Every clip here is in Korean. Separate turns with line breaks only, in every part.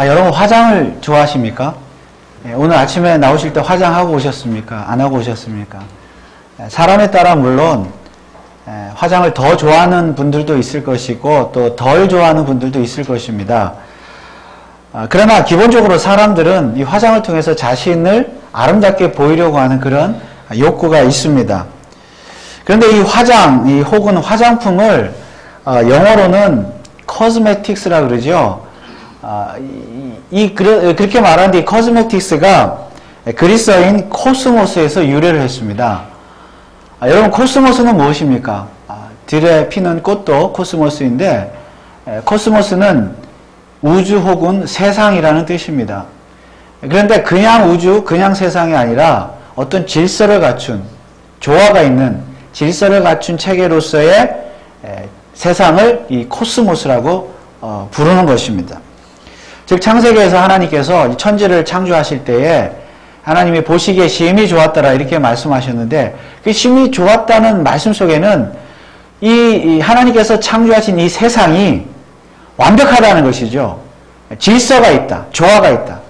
여러분 화장을 좋아하십니까? 오늘 아침에 나오실 때 화장하고 오셨습니까? 안 하고 오셨습니까? 사람에 따라 물론 화장을 더 좋아하는 분들도 있을 것이고 또 덜 좋아하는 분들도 있을 것입니다. 그러나 기본적으로 사람들은 이 화장을 통해서 자신을 아름답게 보이려고 하는 그런 욕구가 있습니다. 그런데 이 화장, 혹은 화장품을 영어로는 cosmetics라 그러죠. 그렇게 말하는데 이 cosmetics가 그리스어인 코스모스에서 유래를 했습니다. 여러분 코스모스는 무엇입니까? 들에 피는 꽃도 코스모스인데 코스모스는 우주 혹은 세상이라는 뜻입니다. 그런데 그냥 우주, 그냥 세상이 아니라 어떤 질서를 갖춘, 조화가 있는 질서를 갖춘 체계로서의 세상을 이 코스모스라고 부르는 것입니다. 즉 창세기에서 하나님께서 천지를 창조하실 때에 하나님이 보시기에 심히 좋았더라 이렇게 말씀하셨는데 그 심히 좋았다는 말씀 속에는 이 하나님께서 창조하신 이 세상이 완벽하다는 것이죠. 질서가 있다. 조화가 있다.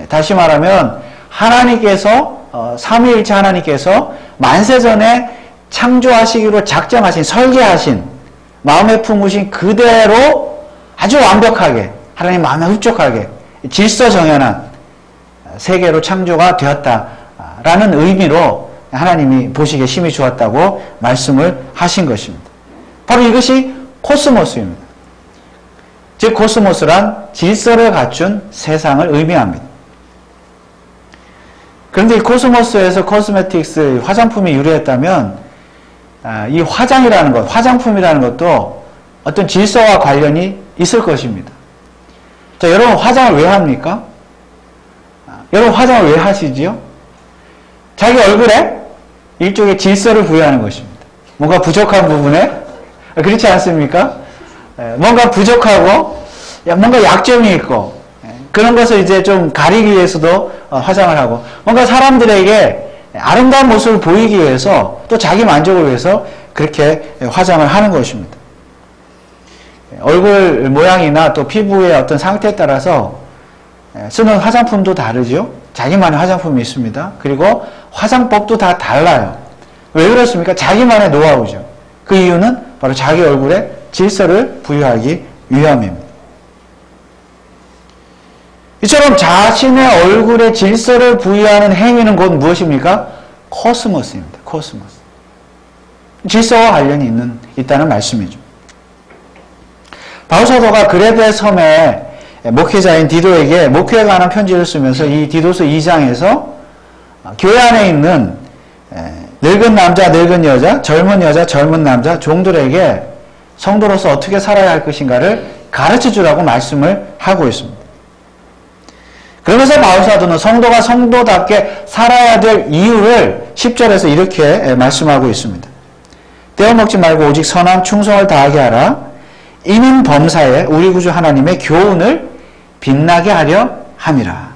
다시 말하면 하나님께서 삼위일체 하나님께서 만세전에 창조하시기로 작정하신 설계하신 마음에 품으신 그대로 아주 완벽하게 하나님 마음에 흡족하게 질서 정연한 세계로 창조가 되었다라는 의미로 하나님이 보시기에 심히 좋았다고 말씀을 하신 것입니다. 바로 이것이 코스모스입니다. 즉 코스모스란 질서를 갖춘 세상을 의미합니다. 그런데 이 코스모스에서 코스메틱스 화장품이 유래했다면 이 화장이라는 것, 화장품이라는 것도 어떤 질서와 관련이 있을 것입니다. 자, 여러분 화장을 왜 합니까? 여러분 화장을 왜 하시지요? 자기 얼굴에 일종의 질서를 부여하는 것입니다. 뭔가 부족한 부분에 그렇지 않습니까? 뭔가 부족하고 뭔가 약점이 있고 그런 것을 이제 좀 가리기 위해서도 화장을 하고 뭔가 사람들에게 아름다운 모습을 보이기 위해서 또 자기 만족을 위해서 그렇게 화장을 하는 것입니다. 얼굴 모양이나 또 피부의 어떤 상태에 따라서 쓰는 화장품도 다르죠. 자기만의 화장품이 있습니다. 그리고 화장법도 다 달라요. 왜 그렇습니까? 자기만의 노하우죠. 그 이유는 바로 자기 얼굴에 질서를 부여하기 위함입니다. 이처럼 자신의 얼굴에 질서를 부여하는 행위는 곧 무엇입니까? 코스모스입니다. 코스모스. 질서와 관련이 있다는 말씀이죠. 바울 사도가 그레데 섬의 목회자인 디도에게 목회에 관한 편지를 쓰면서 이 디도서 2장에서 교회 안에 있는 늙은 남자, 늙은 여자, 젊은 남자, 종들에게 성도로서 어떻게 살아야 할 것인가를 가르쳐 주라고 말씀을 하고 있습니다. 그러면서 바울 사도는 성도가 성도답게 살아야 될 이유를 10절에서 이렇게 말씀하고 있습니다. 떼어먹지 말고 오직 선한 충성을 다하게 하라. 이는 범사에 우리 구주 하나님의 교훈을 빛나게 하려 함이라.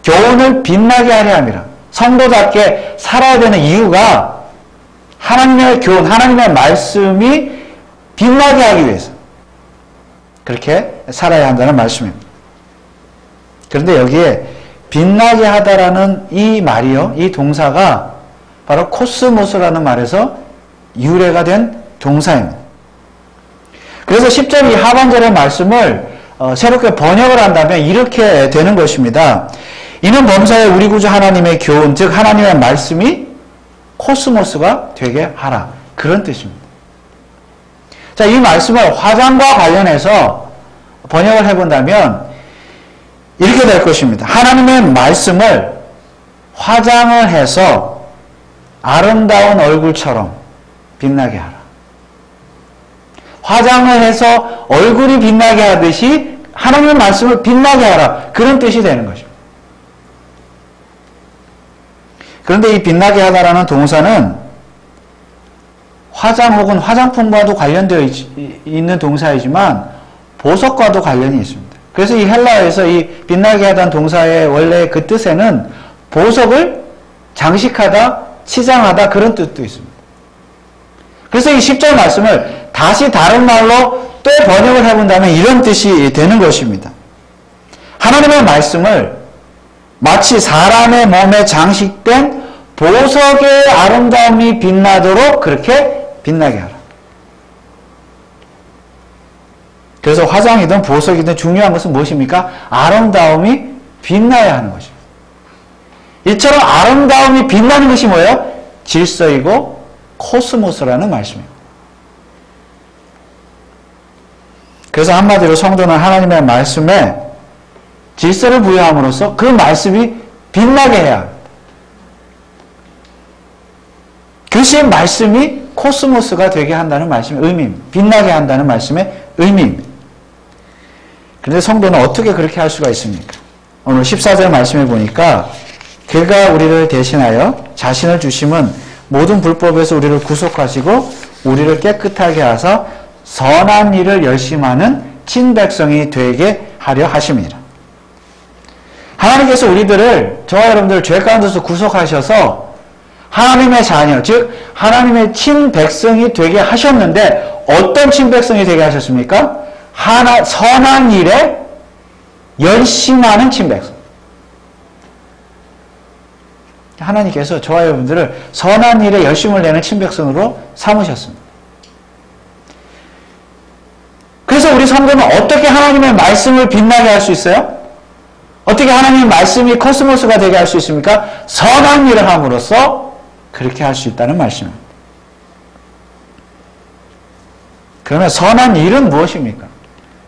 교훈을 빛나게 하려 함이라. 성도답게 살아야 되는 이유가 하나님의 교훈, 하나님의 말씀이 빛나게 하기 위해서 그렇게 살아야 한다는 말씀입니다. 그런데 여기에 빛나게 하다라는 이 말이요, 이 동사가 바로 코스모스라는 말에서 유래가 된 동사입니다. 그래서 10절 이 하반절의 말씀을 새롭게 번역을 한다면 이렇게 되는 것입니다. 이는 범사에 우리 구주 하나님의 교훈, 즉 하나님의 말씀이 코스모스가 되게 하라. 그런 뜻입니다. 자, 이 말씀을 화장과 관련해서 번역을 해본다면 이렇게 될 것입니다. 하나님의 말씀을 화장을 해서 아름다운 얼굴처럼 빛나게 하라. 화장을 해서 얼굴이 빛나게 하듯이 하나님의 말씀을 빛나게 하라. 그런 뜻이 되는 것입니다. 그런데 이 빛나게 하다라는 동사는 화장 혹은 화장품과도 관련되어 있는 동사이지만 보석과도 관련이 있습니다. 그래서 이 헬라어에서 이 빛나게 하다는 동사의 원래 그 뜻에는 보석을 장식하다, 치장하다 그런 뜻도 있습니다. 그래서 이 10절 말씀을 다시 다른 말로 또 번역을 해본다면 이런 뜻이 되는 것입니다. 하나님의 말씀을 마치 사람의 몸에 장식된 보석의 아름다움이 빛나도록 그렇게 빛나게 하라. 그래서 화장이든 보석이든 중요한 것은 무엇입니까? 아름다움이 빛나야 하는 것입니다. 이처럼 아름다움이 빛나는 것이 뭐예요? 질서이고 코스모스라는 말씀입니다. 그래서 한마디로 성도는 하나님의 말씀에 질서를 부여함으로써 그 말씀이 빛나게 해야 합니다. 그것이 말씀이 코스모스가 되게 한다는 말씀의 의미입니다. 빛나게 한다는 말씀의 의미입니다. 그런데 성도는 어떻게 그렇게 할 수가 있습니까? 오늘 14절 말씀에 보니까 그가 우리를 대신하여 자신을 주심은 모든 불법에서 우리를 구속하시고 우리를 깨끗하게 하사 선한 일을 열심히 하는 친백성이 되게 하려 하심이라. 하나님께서 우리들을, 저와 여러분들을 죄 가운데서 구속하셔서 하나님의 자녀, 즉 하나님의 친백성이 되게 하셨는데 어떤 친백성이 되게 하셨습니까? 선한 일에 열심하는 친백성. 하나님께서 저와 여러분들을 선한 일에 열심을 내는 친백성으로 삼으셨습니다. 그래서 우리 성도는 어떻게 하나님의 말씀을 빛나게 할 수 있어요? 어떻게 하나님의 말씀이 코스모스가 되게 할 수 있습니까? 선한 일을 함으로써 그렇게 할 수 있다는 말씀입니다. 그러면 선한 일은 무엇입니까?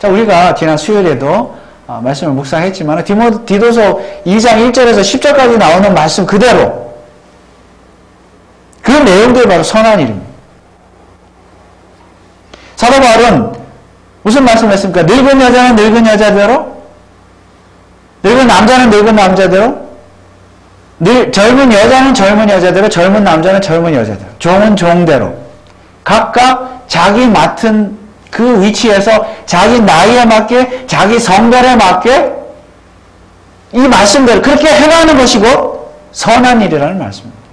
자, 우리가 지난 수요일에도 말씀을 묵상했지만 디도서 2장 1절에서 10절까지 나오는 말씀 그대로 그 내용들이 바로 선한 일입니다. 사도 바울은 무슨 말씀을 했습니까? 늙은 여자는 늙은 여자대로, 늙은 남자는 늙은 남자대로, 젊은 여자는 젊은 여자대로, 젊은 남자는 젊은 여자대로, 종은 종대로 각각 자기 맡은 그 위치에서 자기 나이에 맞게, 자기 성별에 맞게 이 말씀대로 그렇게 행하는 것이고 선한 일이라는 말씀입니다.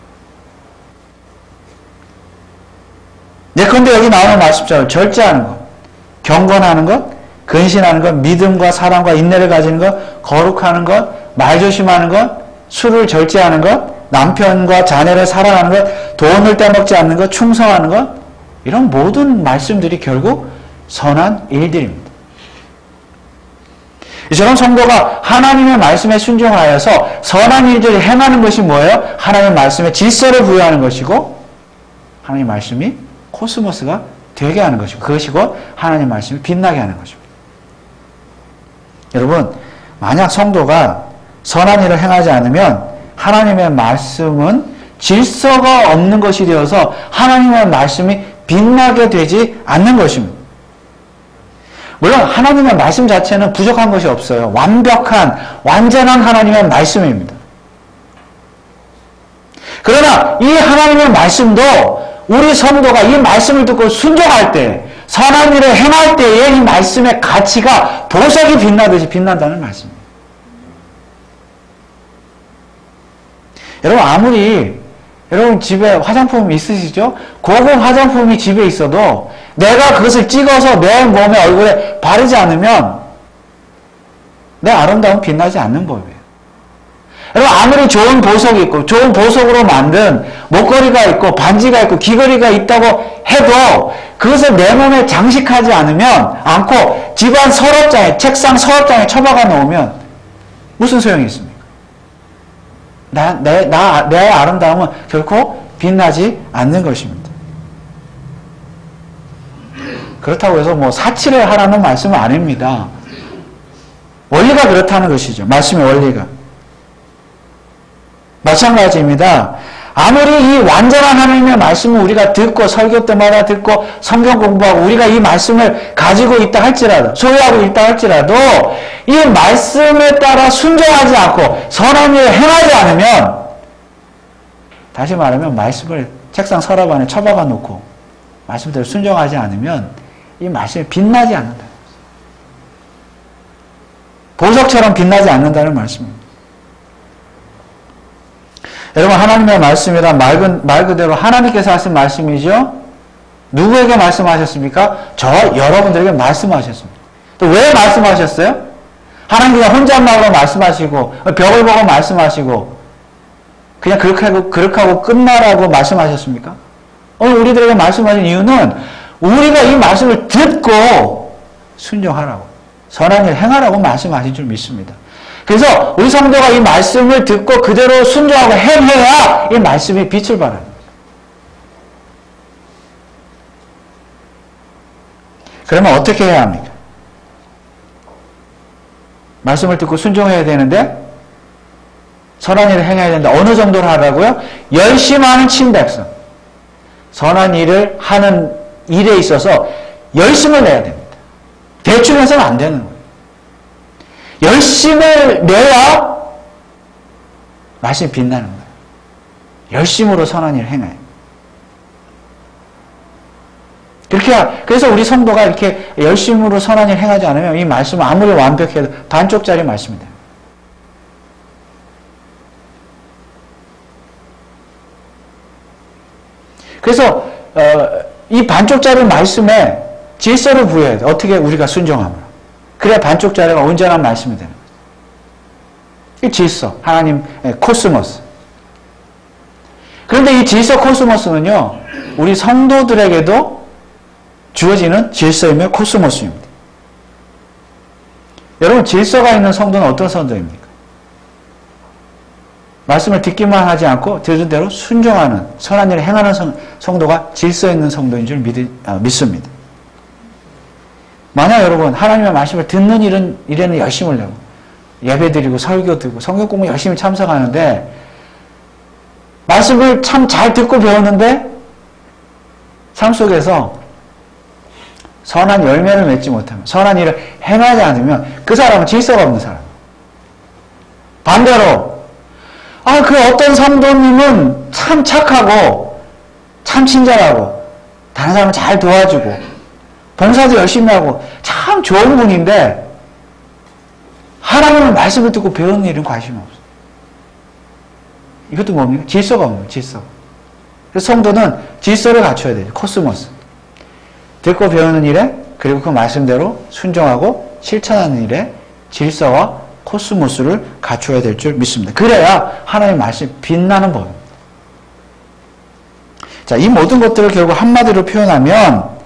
예컨대 여기 나오는 말씀처럼 절제하는 것, 경건하는 것, 근신하는 것, 믿음과 사랑과 인내를 가지는 것, 거룩하는 것, 말조심하는 것, 술을 절제하는 것, 남편과 자녀를 사랑하는 것, 돈을 떼먹지 않는 것, 충성하는 것, 이런 모든 말씀들이 결국 선한 일들입니다. 이처럼 성도가 하나님의 말씀에 순종하여서 선한 일들을 행하는 것이 뭐예요? 하나님의 말씀에 질서를 부여하는 것이고 하나님의 말씀이 코스모스가 되게 하는 것이고 그것이고 하나님의 말씀이 빛나게 하는 것입니다. 여러분, 만약 성도가 선한 일을 행하지 않으면 하나님의 말씀은 질서가 없는 것이 되어서 하나님의 말씀이 빛나게 되지 않는 것입니다. 물론 하나님의 말씀 자체는 부족한 것이 없어요. 완벽한, 완전한 하나님의 말씀입니다. 그러나 이 하나님의 말씀도 우리 성도가 이 말씀을 듣고 순종할 때, 선한 일을 행할 때에 이 말씀의 가치가 보석이 빛나듯이 빛난다는 말씀입니다. 여러분, 아무리 여러분 집에 화장품이 있으시죠? 고급 화장품이 집에 있어도 내가 그것을 찍어서 내 몸에 얼굴에 바르지 않으면 내 아름다움은 빛나지 않는 법이에요. 여러분, 아무리 좋은 보석이 있고 좋은 보석으로 만든 목걸이가 있고 반지가 있고 귀걸이가 있다고 해도 그것을 내 몸에 장식하지 않고 집안 서랍장에, 책상 서랍장에 처박아 놓으면 무슨 소용이 있습니까? 내 아름다움은 결코 빛나지 않는 것입니다. 그렇다고 해서 뭐 사치를 하라는 말씀은 아닙니다. 원리가 그렇다는 것이죠. 말씀의 원리가. 마찬가지입니다. 아무리 이 완전한 하나님의 말씀을 우리가 듣고 설교 때마다 듣고 성경 공부하고 우리가 이 말씀을 가지고 있다 할지라도 소유하고 있다 할지라도 이 말씀에 따라 순종하지 않고 선한 일을 행하지 않으면 다시 말하면 말씀을 책상 서랍 안에 처박아 놓고 말씀대로 순종하지 않으면 이 말씀이 빛나지 않는다. 보석처럼 빛나지 않는다는 말씀입니다. 여러분, 하나님의 말씀이란 말 그대로 하나님께서 하신 말씀이죠. 누구에게 말씀하셨습니까? 저와 여러분들에게 말씀하셨습니다. 또 왜 말씀하셨어요? 하나님께서 혼잣말로 말씀하시고 벽을 보고 말씀하시고 그냥 그렇게 하고 끝나라고 말씀하셨습니까? 오늘 우리들에게 말씀하신 이유는 우리가 이 말씀을 듣고 순종하라고, 선한 일 행하라고 말씀하신 줄 믿습니다. 그래서 우리 성도가 이 말씀을 듣고 그대로 순종하고 행해야 이 말씀이 빛을 발하는 거예요. 그러면 어떻게 해야 합니까? 말씀을 듣고 순종해야 되는데 선한 일을 행해야 되는데 어느 정도로 하라고요? 열심히 하는 친백성. 선한 일을 하는 일에 있어서 열심을 내야 됩니다. 대충 해서는 안 되는 거예요. 열심을 내야 말씀이 빛나는 거예요. 열심으로 선한 일을 행해요. 그래서 우리 성도가 이렇게 열심으로 선한 일을 행하지 않으면 이 말씀은 아무리 완벽해도 반쪽짜리 말씀이 돼요. 그래서 이 반쪽짜리 말씀에 질서를 부여해야 돼. 어떻게 우리가 순종함으로. 그래야 반쪽짜리가 온전한 말씀이 되는 거죠. 이 질서, 하나님 코스모스. 그런데 이 질서 코스모스는요, 우리 성도들에게도 주어지는 질서이며 코스모스입니다. 여러분, 질서가 있는 성도는 어떤 성도입니까? 말씀을 듣기만 하지 않고 들은 대로 순종하는, 선한 일을 행하는 성도가 질서 있는 성도인 줄 믿습니다. 만약 여러분 하나님의 말씀을 듣는 일에는 열심을 내고 예배드리고 설교드리고 성경 공부 열심히 참석하는데 말씀을 참 잘 듣고 배웠는데 삶 속에서 선한 열매를 맺지 못하면, 선한 일을 행하지 않으면 그 사람은 질서가 없는 사람. 반대로 그 어떤 성도님은 참 착하고 참 친절하고 다른 사람을 잘 도와주고 봉사도 열심히 하고 참 좋은 분인데 하나님의 말씀을 듣고 배우는 일은 관심이 없어요. 이것도 뭡니까? 질서가 없는 거예요. 질서. 그래서 성도는 질서를 갖춰야 돼요. 코스모스. 듣고 배우는 일에 그리고 그 말씀대로 순종하고 실천하는 일에 질서와 코스모스를 갖춰야 될 줄 믿습니다. 그래야 하나님의 말씀이 빛나는 법입니다. 자, 이 모든 것들을 결국 한마디로 표현하면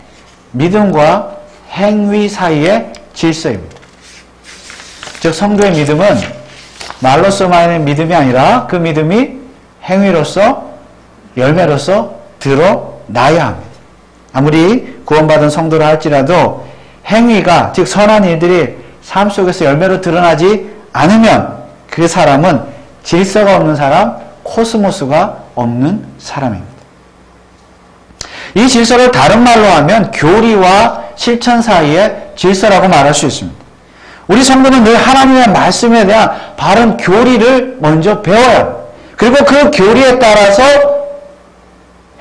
믿음과 행위 사이의 질서입니다. 즉 성도의 믿음은 말로서만의 믿음이 아니라 그 믿음이 행위로서 열매로서 드러나야 합니다. 아무리 구원받은 성도라 할지라도 행위가 즉 선한 일들이 삶 속에서 열매로 드러나지 않으면 그 사람은 질서가 없는 사람, 코스모스가 없는 사람입니다. 이 질서를 다른 말로 하면 교리와 실천 사이의 질서라고 말할 수 있습니다. 우리 성도는 늘 하나님의 말씀에 대한 바른 교리를 먼저 배워야 합니다. 그리고 그 교리에 따라서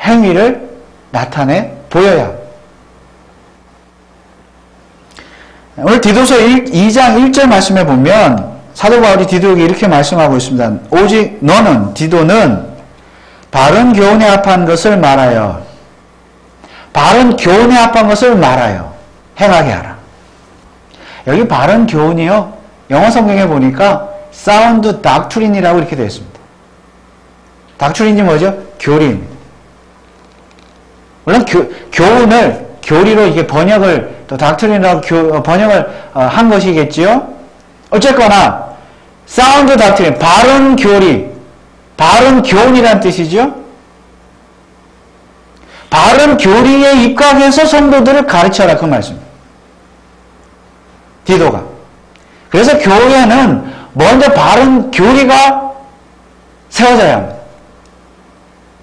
행위를 나타내 보여야 합니다. 오늘 디도서 2장 1절 말씀에 보면 사도 바울이 디도에게 이렇게 말씀하고 있습니다. 오직 너는, 디도는 바른 교훈에 합한 것을 말하여 바른 교훈에 합한 것을 말하여 행하게 하라. 여기 바른 교훈이요. 영어 성경에 보니까 사운드 닥트린이라고 이렇게 되어 있습니다. 닥트린이 뭐죠? 교리입니다. 물론 교훈을 교리로 이게 번역을 또 닥트린이라고 번역을 한 것이겠지요. 어쨌거나 사운드 닥트린, 바른 교리, 바른 교훈이라는 뜻이죠. 바른 교리에 입각해서 성도들을 가르쳐라 그 말씀입니다. 디도가. 그래서 교회는 먼저 바른 교리가 세워져야 합니다.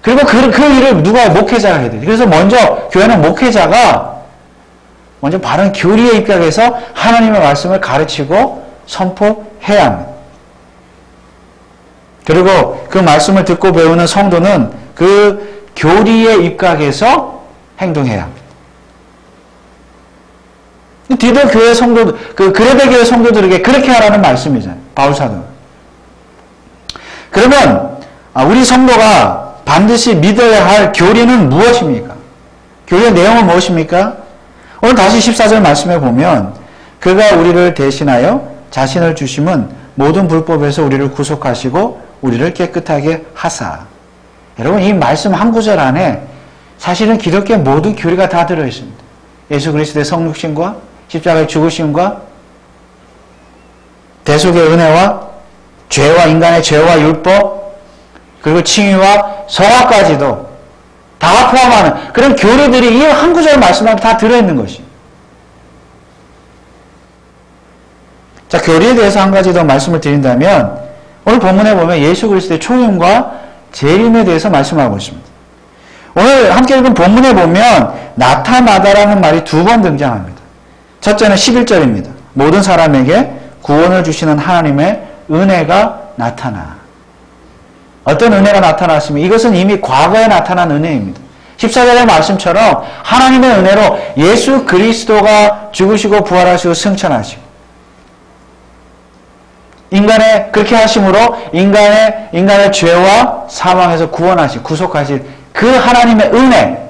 그리고 그 일을 누가 목회자가 해야 돼요. 그래서 먼저 교회는 목회자가 먼저 바른 교리에 입각해서 하나님의 말씀을 가르치고 선포해야 합니다. 그리고 그 말씀을 듣고 배우는 성도는 그 교리에 입각해서 행동해야 합니다. 디도 교회 성도들, 그레베 교회 성도들에게 그렇게 하라는 말씀이잖아요. 바울 사도. 그러면 우리 성도가 반드시 믿어야 할 교리는 무엇입니까? 교리의 내용은 무엇입니까? 오늘 다시 14절 말씀해 보면 그가 우리를 대신하여 자신을 주심은 모든 불법에서 우리를 구속하시고 우리를 깨끗하게 하사. 여러분, 이 말씀 한 구절 안에 사실은 기독교의 모든 교리가 다 들어있습니다. 예수 그리스도의 성육신과 십자가의 죽으심과 대속의 은혜와 죄와 인간의 죄와 율법 그리고 칭의와 성화까지도 다 포함하는 그런 교리들이 이 한 구절 말씀 안에 다 들어있는 것이. 자, 교리에 대해서 한 가지 더 말씀을 드린다면 오늘 본문에 보면 예수 그리스도의 초림과 재림에 대해서 말씀하고 있습니다. 오늘 함께 읽은 본문에 보면 나타나다라는 말이 두 번 등장합니다. 첫째는 11절입니다. 모든 사람에게 구원을 주시는 하나님의 은혜가 나타나. 어떤 은혜가 나타났습니까? 이것은 이미 과거에 나타난 은혜입니다. 14절의 말씀처럼 하나님의 은혜로 예수 그리스도가 죽으시고 부활하시고 승천하시고 그렇게 하심으로 인간의 죄와 사망에서 구원하시, 구속하실 그 하나님의 은혜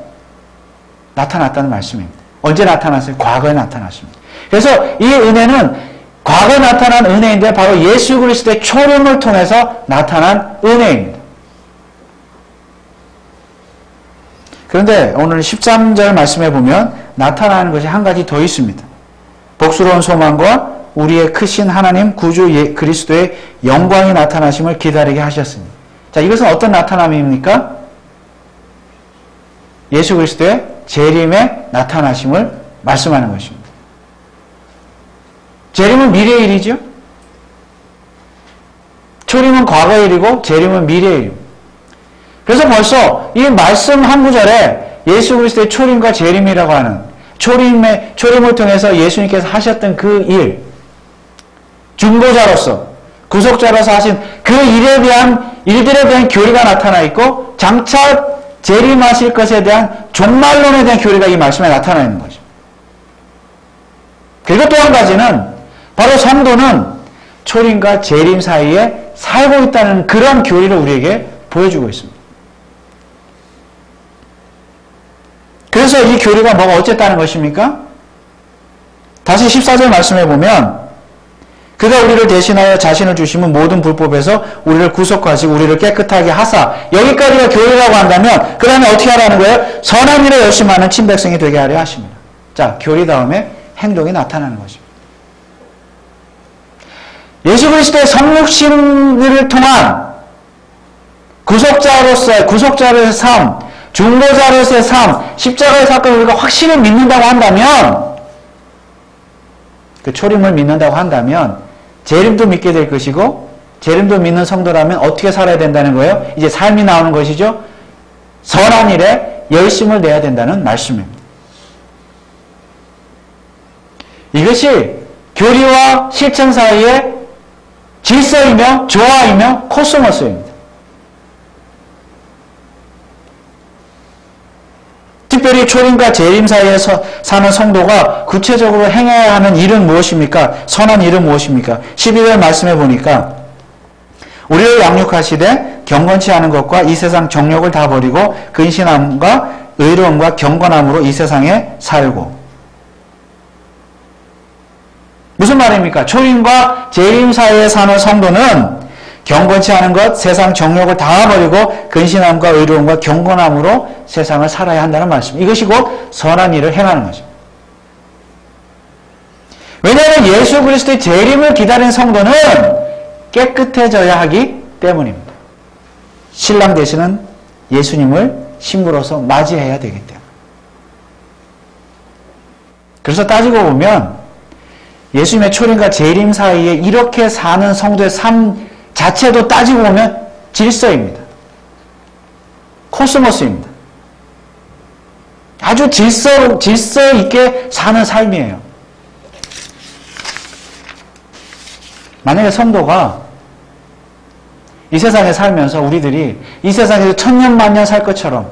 나타났다는 말씀입니다. 언제 나타났어요? 과거에 나타났습니다. 그래서 이 은혜는 과거에 나타난 은혜인데 바로 예수 그리스도의 초림을 통해서 나타난 은혜입니다. 그런데 오늘 13절 말씀해 보면 나타나는 것이 한 가지 더 있습니다. 복스러운 소망과 우리의 크신 하나님 구주 그리스도의 영광이 나타나심을 기다리게 하셨습니다. 자, 이것은 어떤 나타남입니까? 예수 그리스도의 재림의 나타나심을 말씀하는 것입니다. 재림은 미래의 일이죠. 초림은 과거의 일이고 재림은 미래의 일입니다. 그래서 벌써 이 말씀 한 구절에 예수 그리스도의 초림과 재림이라고 하는 초림을 통해서 예수님께서 하셨던 그 일, 중보자로서 구속자로서 하신 그 일들에 대한 교리가 나타나 있고 장차 재림하실 것에 대한 종말론에 대한 교리가 이 말씀에 나타나 있는 거죠. 그리고 또 한 가지는 바로 성도는 초림과 재림 사이에 살고 있다는 그런 교리를 우리에게 보여주고 있습니다. 그래서 이 교리가 뭐가 어쨌다는 것입니까? 다시 14절 말씀해 보면 그가 우리를 대신하여 자신을 주시면 모든 불법에서 우리를 구속하시고 우리를 깨끗하게 하사. 여기까지가 교리라고 한다면 그 다음에 어떻게 하라는 거예요? 선한 일에 열심히 하는 친백성이 되게 하려 하십니다. 자, 교리 다음에 행동이 나타나는 것입니다. 예수 그리스도의 성육신을 통한 구속자로서의 삶, 중보자로서의 삶, 십자가의 사건을 우리가 확실히 믿는다고 한다면, 그 초림을 믿는다고 한다면 재림도 믿게 될 것이고 재림도 믿는 성도라면 어떻게 살아야 된다는 거예요? 이제 삶이 나오는 것이죠. 선한 일에 열심을 내야 된다는 말씀입니다. 이것이 교리와 실천 사이의 질서이며 조화이며 코스모스입니다. 특별히 초림과 재림 사이에서 사는 성도가 구체적으로 행해야 하는 일은 무엇입니까? 선한 일은 무엇입니까? 12절 말씀해 보니까 우리를 양육하시되 경건치 않은 것과 이 세상 정욕을 다 버리고 근신함과 의로움과 경건함으로 이 세상에 살고. 무슨 말입니까? 초림과 재림 사이에 사는 성도는 경건치 않은 것, 세상 정욕을 다 버리고 근신함과 의로움과 경건함으로 세상을 살아야 한다는 말씀. 이것이 곧 선한 일을 행하는 거죠. 왜냐하면 예수 그리스도의 재림을 기다린 성도는 깨끗해져야 하기 때문입니다. 신랑 되시는 예수님을 신부로서 맞이해야 되기 때문에. 그래서 따지고 보면 예수님의 초림과 재림 사이에 이렇게 사는 성도의 삶 자체도 따지고 보면 질서입니다. 코스모스입니다. 아주 질서 있게 사는 삶이에요. 만약에 성도가 이 세상에 살면서 우리들이 이 세상에서 천년만년 살 것처럼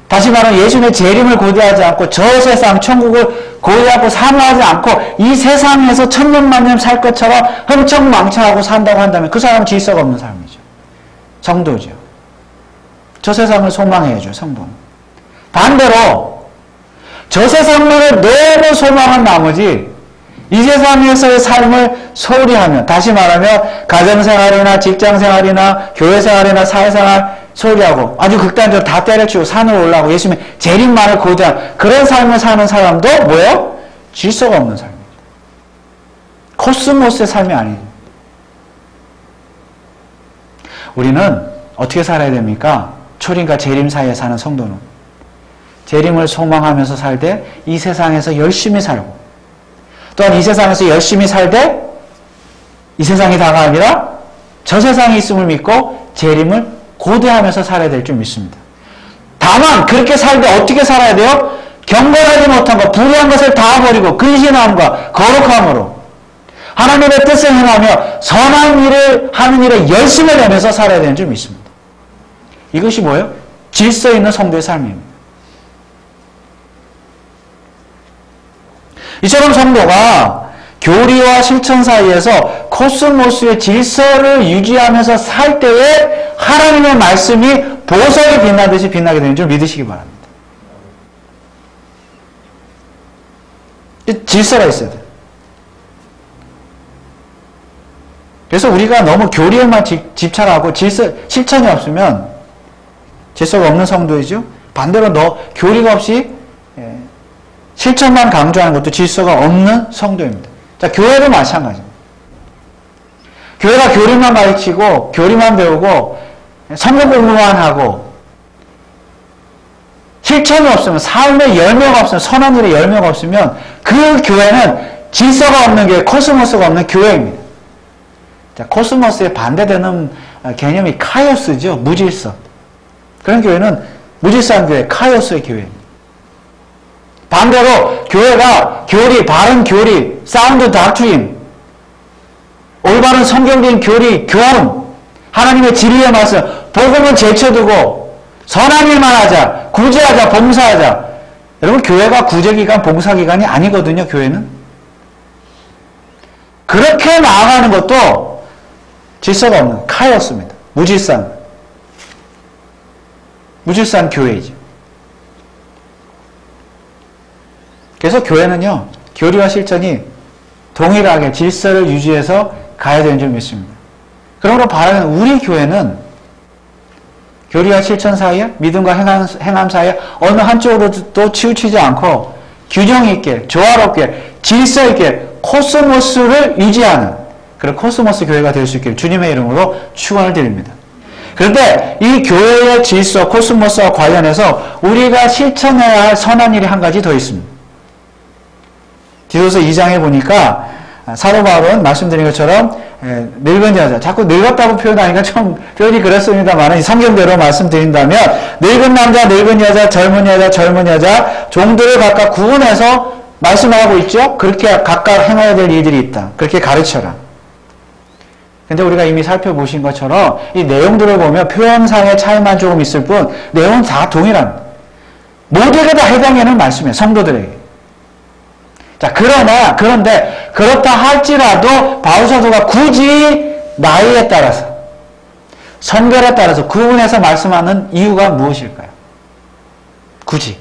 다시 말하면 예수님의 재림을 고대하지 않고 저 세상 천국을 고대하고 사모하지 않고 이 세상에서 천년만년 살 것처럼 흥청망청하고 산다고 한다면 그 사람은 질서가 없는 사람이죠. 성도죠. 저 세상을 소망해야죠. 성도는. 반대로 저 세상만을 너무 소망한 나머지 이 세상에서의 삶을 소홀히 하면, 다시 말하면 가정생활이나 직장생활이나 교회생활이나 사회생활 소홀히 하고 아주 극단적으로 다 때려치고 산으로 올라가고 예수님의 재림만을 고대한 그런 삶을 사는 사람도 뭐예요? 질서가 없는 삶이에요. 코스모스의 삶이 아니에요. 우리는 어떻게 살아야 됩니까? 초림과 재림 사이에 사는 성도는 재림을 소망하면서 살되 이 세상에서 열심히 살고, 또한 이 세상에서 열심히 살되 이 세상이 다가 아니라 저 세상에 있음을 믿고 재림을 고대하면서 살아야 될 줄 믿습니다. 다만 그렇게 살되 어떻게 살아야 돼요? 경건하지 못한 것, 불의한 것을 다 버리고 근신함과 거룩함으로 하나님의 뜻을 행하며 선한 일을 하는 일에 열심을 내면서 살아야 되는 줄 믿습니다. 이것이 뭐예요? 질서 있는 성도의 삶입니다. 이처럼 성도가 교리와 실천 사이에서 코스모스의 질서를 유지하면서 살 때에 하나님의 말씀이 보석이 빛나듯이 빛나게 되는 줄 믿으시기 바랍니다. 질서가 있어야 돼요. 그래서 우리가 너무 교리에만 집착하고 실천이 없으면 질서가 없는 성도이죠. 반대로 교리가 없이 실천만 강조하는 것도 질서가 없는 성도입니다. 자, 교회도 마찬가지입니다. 교회가 교리만 가르치고 교리만 배우고 성경 공부만 하고 실천이 없으면, 삶의 열매가 없으면, 선한 일의 열매가 없으면 그 교회는 질서가 없는 교회, 코스모스가 없는 교회입니다. 자, 코스모스에 반대되는 개념이 카오스죠. 무질서. 그런 교회는 무질서한 교회, 카오스의 교회입니다. 반대로 교회가 교리, 바른 교리, 사운드 닥트린, 올바른 성경적인 교리, 교훈, 하나님의 진리의 말씀, 복음을 제쳐두고 선한 일만 하자, 구제하자, 봉사하자. 여러분, 교회가 구제기관, 봉사기관이 아니거든요. 교회는. 그렇게 나아가는 것도 질서가 없는 카오스입니다. 무질서한 교회이죠. 그래서 교회는요, 교리와 실천이 동일하게 질서를 유지해서 가야 되는 줄 믿습니다. 그러므로 바라는 우리 교회는 교리와 실천 사이에, 믿음과 행함 사이에 어느 한쪽으로도 치우치지 않고 균형 있게, 조화롭게, 질서 있게 코스모스를 유지하는 그런 코스모스 교회가 될 수 있기를 주님의 이름으로 축원을 드립니다. 그런데 이 교회의 질서, 코스모스와 관련해서 우리가 실천해야 할 선한 일이 한 가지 더 있습니다. 디도서 2장에 보니까 사도 바울은 말씀드린 것처럼 늙은 여자, 자꾸 늙었다고 표현하니까 좀 표현이 그렇습니다만 성경대로 말씀드린다면 늙은 남자, 늙은 여자, 젊은 여자 종들을 각각 구분해서 말씀하고 있죠. 그렇게 각각 행해야 될 일들이 있다. 그렇게 가르쳐라. 근데 우리가 이미 살펴보신 것처럼 이 내용들을 보면 표현상의 차이만 조금 있을 뿐 내용은 다 동일합니다. 모두에게 다 해당하는 말씀이에요. 성도들에게. 자, 그런데 그렇다 할지라도 바울 사도가 굳이 나이에 따라서, 성별에 따라서 구분해서 말씀하는 이유가 무엇일까요? 굳이.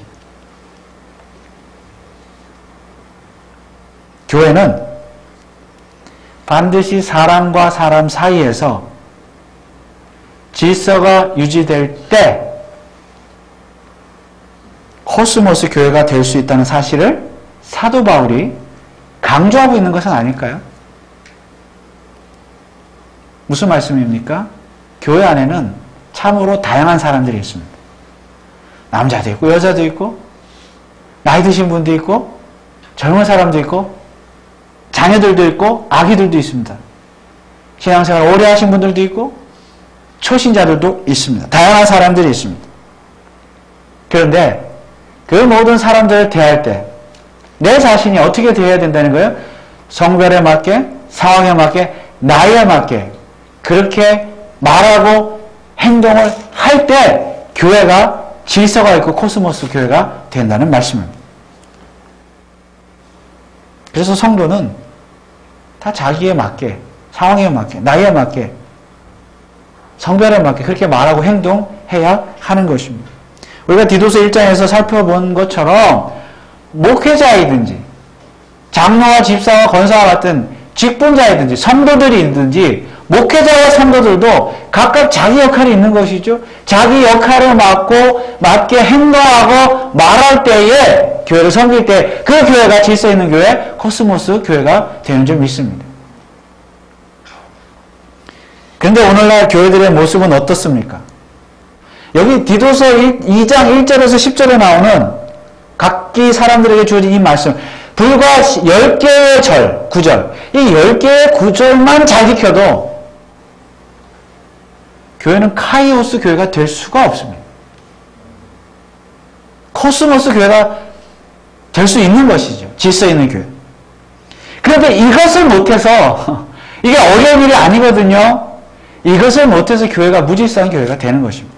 교회는 반드시 사람과 사람 사이에서 질서가 유지될 때 코스모스 교회가 될 수 있다는 사실을 사도 바울이 강조하고 있는 것은 아닐까요? 무슨 말씀입니까? 교회 안에는 참으로 다양한 사람들이 있습니다. 남자도 있고 여자도 있고 나이 드신 분도 있고 젊은 사람도 있고 자녀들도 있고 아기들도 있습니다. 신앙생활 오래 하신 분들도 있고 초신자들도 있습니다. 다양한 사람들이 있습니다. 그런데 그 모든 사람들을 대할 때 내 자신이 어떻게 대해야 된다는 거예요? 성별에 맞게, 상황에 맞게, 나이에 맞게 그렇게 말하고 행동을 할 때 교회가 질서가 있고 코스모스 교회가 된다는 말씀입니다. 그래서 성도는 다 자기에 맞게, 상황에 맞게, 나이에 맞게, 성별에 맞게 그렇게 말하고 행동해야 하는 것입니다. 우리가 디도서 1장에서 살펴본 것처럼 목회자이든지 장로와 집사와 권사와 같은 직분자이든지 성도들이든지 목회자와 성도들도 각각 자기 역할이 있는 것이죠. 자기 역할을 맞게 행동하고 말할 때에 교회를 섬길 때 그 교회가 질서 있는 교회, 코스모스 교회가 되는 줄 믿습니다. 그런데 오늘날 교회들의 모습은 어떻습니까? 여기 디도서 2장 1절에서 10절에 나오는 각기 사람들에게 주어진 이 말씀, 불과 10개의 구절, 이 10개의 구절만 잘 지켜도 교회는 카이오스 교회가 될 수가 없습니다. 코스모스 교회가 될 수 있는 것이죠. 질서 있는 교회. 그런데 이것을 못해서, 이게 어려운 일이 아니거든요. 이것을 못해서 교회가 무질서한 교회가 되는 것입니다.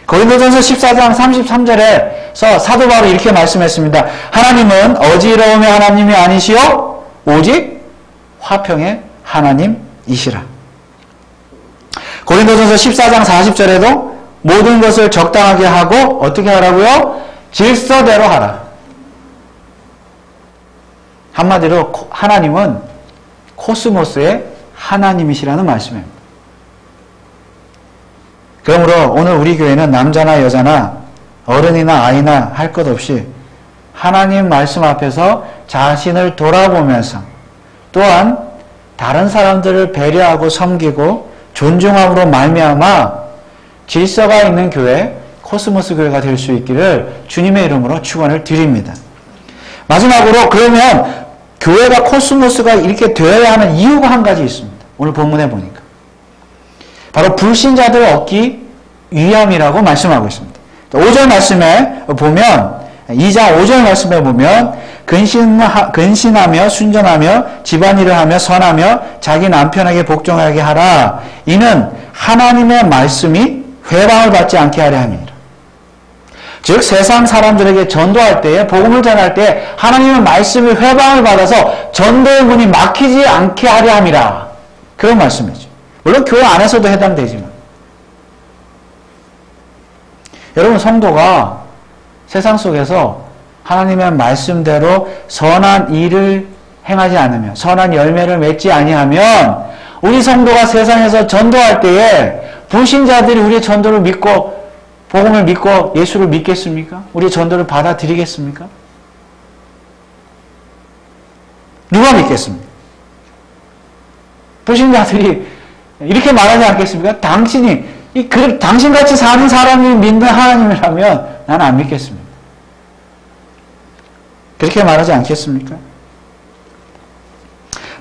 고린도전서 14장 33절에서 사도 바울이 이렇게 말씀했습니다. 하나님은 어지러움의 하나님이 아니시오 오직 화평의 하나님이시라. 고린도전서 14장 40절에도 모든 것을 적당하게 하고 어떻게 하라고요? 질서대로 하라. 한마디로 하나님은 코스모스의 하나님이시라는 말씀입니다. 그러므로 오늘 우리 교회는 남자나 여자나 어른이나 아이나 할 것 없이 하나님 말씀 앞에서 자신을 돌아보면서 또한 다른 사람들을 배려하고 섬기고 존중함으로 말미암아 질서가 있는 교회, 코스모스 교회가 될 수 있기를 주님의 이름으로 축원을 드립니다. 마지막으로 그러면 교회가 코스모스가 이렇게 되어야 하는 이유가 한 가지 있습니다. 오늘 본문에 보니까. 바로 불신자들을 얻기 위함이라고 말씀하고 있습니다. 5절 말씀에 보면 2장 5절 말씀에 보면 근신하며 순전하며 집안일을 하며 선하며 자기 남편에게 복종하게 하라. 이는 하나님의 말씀이 회방을 받지 않게 하려 함이니라. 즉 세상 사람들에게 전도할 때에 복음을 전할 때 하나님의 말씀이 회방을 받아서 전도의 문이 막히지 않게 하려 함이라. 그런 말씀이죠. 물론 교회 안에서도 해당되지만 여러분 성도가 세상 속에서 하나님의 말씀대로 선한 일을 행하지 않으면 선한 열매를 맺지 아니하면 우리 성도가 세상에서 전도할 때에 불신자들이 우리의 전도를 믿고 복음을 믿고 예수를 믿겠습니까? 우리의 전도를 받아들이겠습니까? 누가 믿겠습니까? 불신자들이 이렇게 말하지 않겠습니까? 당신같이 사는 사람이 믿는 하나님이라면 나는 안 믿겠습니다. 그렇게 말하지 않겠습니까?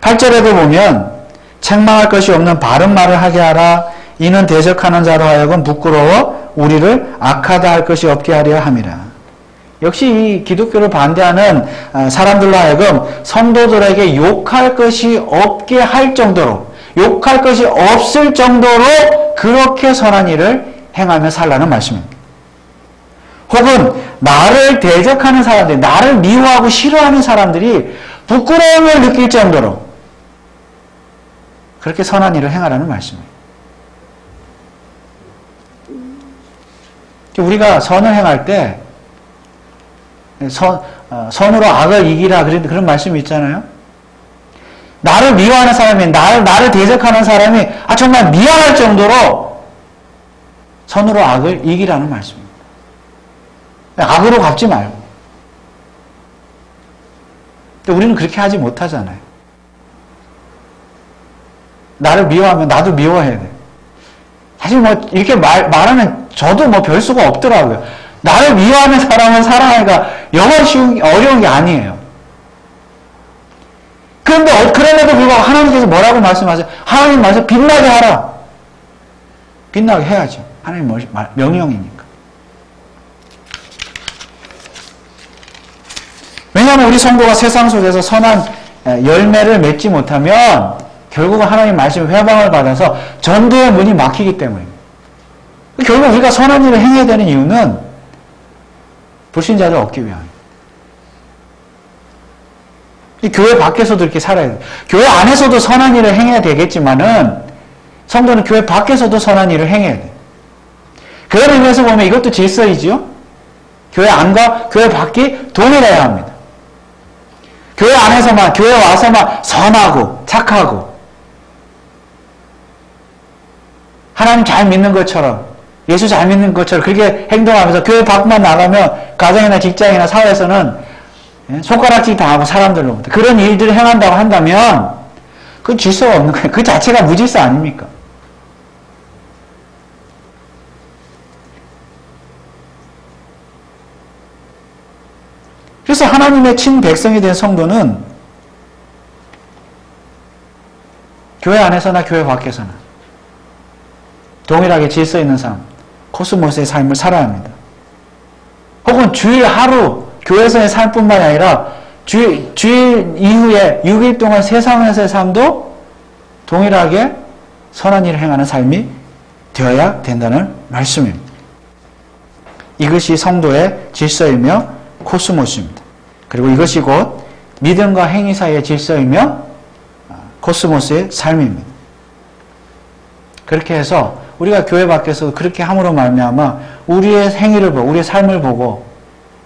8절에도 보면 책망할 것이 없는 바른 말을 하게 하라. 이는 대적하는 자로 하여금 부끄러워 우리를 악하다 할 것이 없게 하려 함이라. 역시 이 기독교를 반대하는 사람들로 하여금 성도들에게 욕할 것이 없게 할 정도로 욕할 것이 없을 정도로 그렇게 선한 일을 행하며 살라는 말씀입니다. 혹은 나를 대적하는 사람들, 나를 미워하고 싫어하는 사람들이 부끄러움을 느낄 정도로 그렇게 선한 일을 행하라는 말씀입니다. 우리가 선을 행할 때 선으로 악을 이기라 그런 말씀이 있잖아요. 나를 미워하는 사람이 나를 대적하는 사람이 정말 미안할 정도로 선으로 악을 이기라는 말씀입니다. 악으로 갚지 말고. 근데 우리는 그렇게 하지 못하잖아요. 나를 미워하면 나도 미워해야 돼. 사실 이렇게 말하면 저도 별 수가 없더라고요. 나를 미워하는 사람을 사랑하기가 영원 어려운 게 아니에요. 그런데 그럼에도 불구하고 하나님께서 뭐라고 말씀하세요? 하나님 말씀 빛나게 하라. 빛나게 해야죠. 하나님 명령이니까. 왜냐하면 우리 성도가 세상 속에서 선한 열매를 맺지 못하면 결국은 하나님 말씀 회방을 받아서 전도의 문이 막히기 때문입니다. 결국 우리가 선한 일을 행해야 되는 이유는 불신자를 얻기 위함입니다. 교회 밖에서도 이렇게 살아야 돼요. 교회 안에서도 선한 일을 행해야 되겠지만은 성도는 교회 밖에서도 선한 일을 행해야 돼요. 그런 의미에서 보면 이것도 질서이지요. 교회 안과 교회 밖이 동일해야 합니다. 교회 안에서만, 교회 와서만 선하고 착하고 하나님 잘 믿는 것처럼, 예수 잘 믿는 것처럼 그렇게 행동하면서 교회 밖만 나가면 가정이나 직장이나 사회에서는 손가락질 당하고 사람들로부터 그런 일들을 행한다고 한다면 그건 질서가 없는 거예요. 그 자체가 무질서 아닙니까? 그래서 하나님의 친백성이 된 성도는 교회 안에서나 교회 밖에서나 동일하게 질서 있는 삶, 코스모스의 삶을 살아야 합니다. 혹은 주일 하루 교회에서의 삶뿐만이 아니라 주일 이후에 6일 동안 세상에서의 삶도 동일하게 선한 일을 행하는 삶이 되어야 된다는 말씀입니다. 이것이 성도의 질서이며 코스모스입니다. 그리고 이것이 곧 믿음과 행위 사이의 질서이며 코스모스의 삶입니다. 그렇게 해서 우리가 교회 밖에서 그렇게 함으로 말미암아 우리의 행위를 보고 우리의 삶을 보고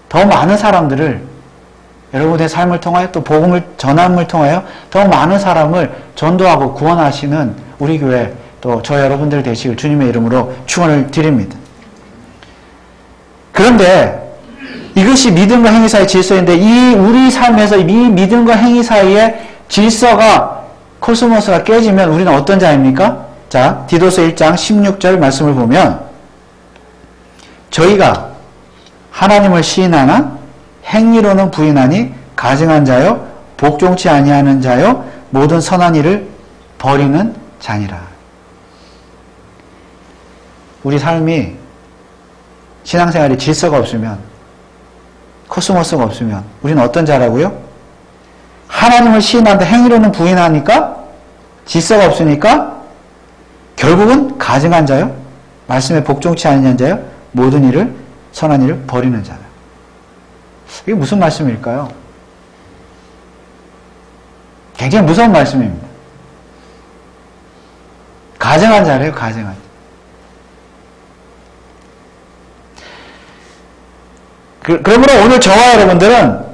더 많은 사람들을 여러분의 삶을 통하여 또 복음을 전함을 통하여 더 많은 사람을 전도하고 구원하시는 우리 교회 또 저 여러분들 되시길 주님의 이름으로 축원을 드립니다. 그런데 이것이 믿음과 행위 사이의 질서인데 이 우리 삶에서 이 믿음과 행위 사이의 질서가 코스모스가 깨지면 우리는 어떤 자입니까? 자, 디도서 1장 16절 말씀을 보면 저희가 하나님을 시인하나 행위로는 부인하니 가증한 자요 복종치 아니하는 자요 모든 선한 일을 버리는 자니라. 우리 삶이 신앙생활에 질서가 없으면 코스모스가 없으면 우리는 어떤 자라고요? 하나님을 시인하는데 행위로는 부인하니까 질서가 없으니까 결국은 가증한 자요 말씀에 복종치 아니한 자요 모든 일을 선한 일을 버리는 자다. 이게 무슨 말씀일까요? 굉장히 무서운 말씀입니다. 가증한 자래요, 가증한 자. 그러므로 오늘 저와 여러분들은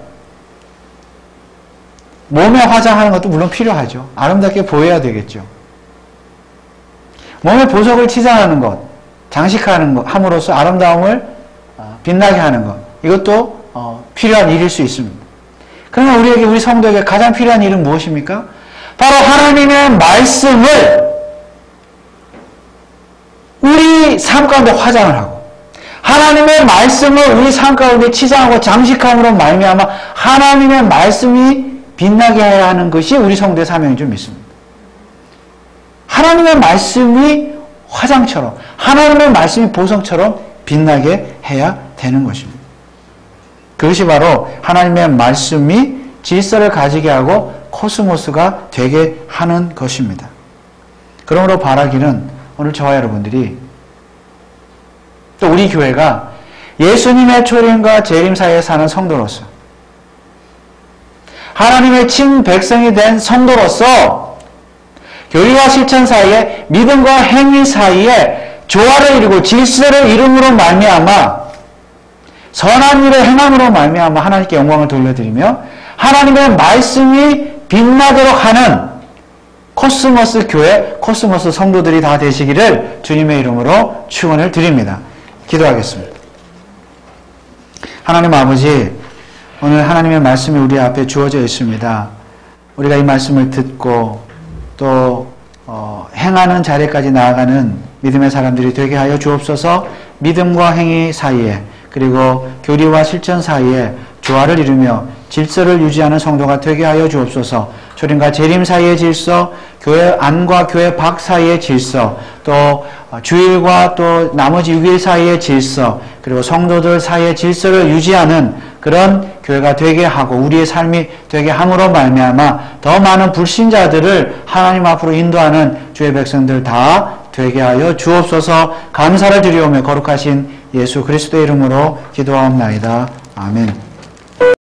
몸에 화장하는 것도 물론 필요하죠. 아름답게 보여야 되겠죠. 몸에 보석을 치장하는 것, 장식하는 것, 함으로써 아름다움을 빛나게 하는 것, 이것도 필요한 일일 수 있습니다. 그러나 우리에게, 우리 성도에게 가장 필요한 일은 무엇입니까? 바로 하나님의 말씀을 우리 삶 가운데 화장을 하고 하나님의 말씀을 우리 삶 가운데 치장하고 장식함으로 말미암아 하나님의 말씀이 빛나게 해야 하는 것이 우리 성도의 사명인 줄 믿습니다. 하나님의 말씀이 화장처럼 하나님의 말씀이 보석처럼 빛나게 해야 되는 것입니다. 그것이 바로 하나님의 말씀이 질서를 가지게 하고 코스모스가 되게 하는 것입니다. 그러므로 바라기는 오늘 저와 여러분들이 또 우리 교회가 예수님의 초림과 재림 사이에 사는 성도로서 하나님의 친백성이 된 성도로서 교리와 실천 사이에 믿음과 행위 사이에 조화를 이루고 질서를 이룸으로 말미암아 선한 일을 행함으로 말미암아 하나님께 영광을 돌려드리며 하나님의 말씀이 빛나도록 하는 코스모스 교회, 코스모스 성도들이 다 되시기를 주님의 이름으로 축원을 드립니다. 기도하겠습니다. 하나님 아버지, 오늘 하나님의 말씀이 우리 앞에 주어져 있습니다. 우리가 이 말씀을 듣고 또 행하는 자리까지 나아가는 믿음의 사람들이 되게 하여 주옵소서. 믿음과 행위 사이에 그리고 교리와 실천 사이에 조화를 이루며 질서를 유지하는 성도가 되게 하여 주옵소서. 초림과 재림 사이의 질서, 교회 안과 교회 밖 사이의 질서, 또 주일과 또 나머지 6일 사이의 질서, 그리고 성도들 사이의 질서를 유지하는 그런 교회가 되게 하고 우리의 삶이 되게 함으로 말미암아 더 많은 불신자들을 하나님 앞으로 인도하는 주의 백성들 다 되게 하여 주옵소서. 감사를 드리오며 거룩하신 예수 그리스도의 이름으로 기도하옵나이다. 아멘.